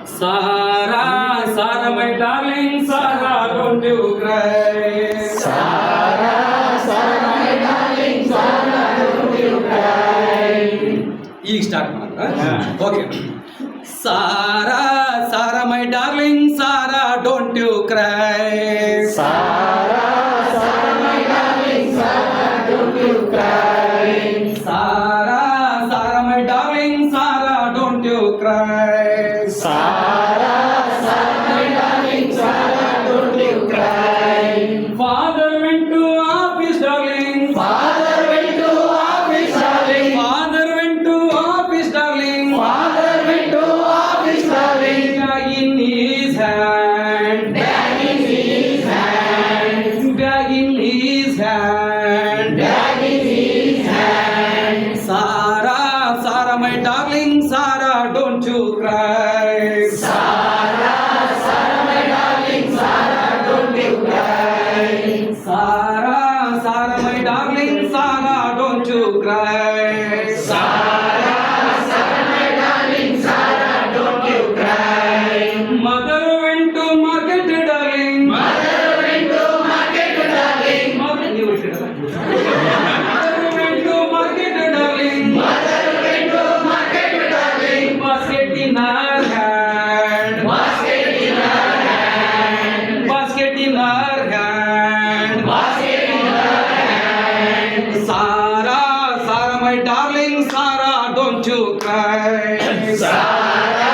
Sarah, Sarah, my darling, Sarah, don't you cry. Sarah, Sarah, my darling, Sarah, don't you cry. ಈಗ start ಮಾಡೋಣ. Okay. Sarah, Sarah, my darling, Sarah, don't you cry. Sarah, Sarah, my darling, Sarah, don't you cry. Sarah, Sarah, my darling, Sarah, don't you cry. Sarah, Sarah, my darling, Sarah, don't you cry. Father went to office, darling. Father went to office, darling. Father went to office, darling. Father went to office, darling. Bag in his hand. Bag in his hand. Bag in his hand. Bag in his hand. Sarah, Sarah, my darling, Sarah, don't you cry. Sarah, Sarah, my darling, Sarah, don't you cry. Sarah, Sarah, my darling, Sarah, don't you cry. Sarah, Sarah, my darling, Sarah, don't you cry. Mother went to market, darling. Mother went to market, darling. Mother went to market, darling. Mother went to market, darling. Basket in her hand. Basket in her hand. Basket in her hand. Basket in her hand. Sarah, Sarah, my darling, Sarah, don't you cry. Sarah,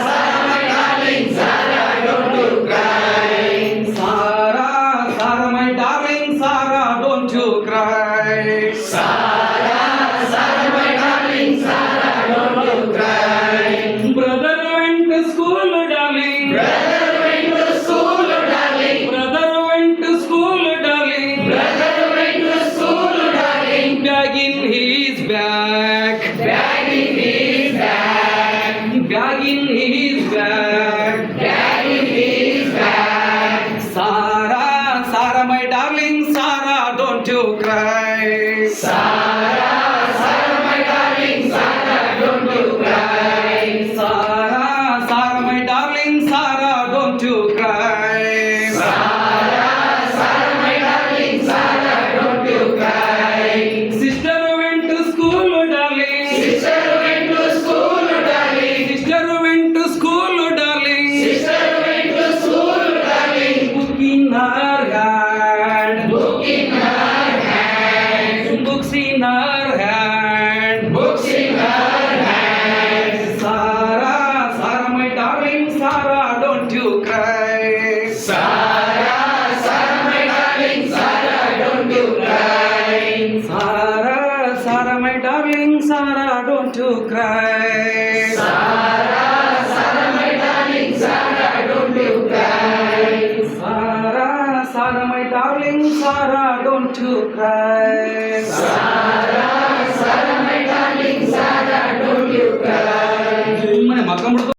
Sarah, my darling, Sarah, don't you cry. Sarah, Sarah, my darling, Sarah, don't you cry. Sarah, Sarah, my darling, Sarah, don't you cry. Brother went to school, darling. Brother went to school, darling. Brother went to school, darling. Brother went to school, darling. Bag in his bag. Bag in his bag. Bag in his bag. Bag in his bag. Sarah, Sarah, my darling, Sarah, don't you cry. Sarah, Sarah, my darling, Sarah, don't you cry. Sarah, Sarah, my darling, Sarah, don't you cry. Sarah, Sarah, my darling, Sarah, don't you cry. Sister went to school, darling. Sister went to school, darling. Sister went to school, darling. Sister went to school, darling. Book in her hand. Book in her hand. Books in her hand. Books in her hand. Sarah, Sarah, my darling, Sarah, don't you cry. Sarah, Sarah, my darling, Sarah, don't you cry. Sarah, Sarah, my darling, Sarah, don't you cry. Sarah, Sarah, my darling, Sarah, don't you cry. Sarah, Sarah, my darling, Sarah, don't you cry. Sarah,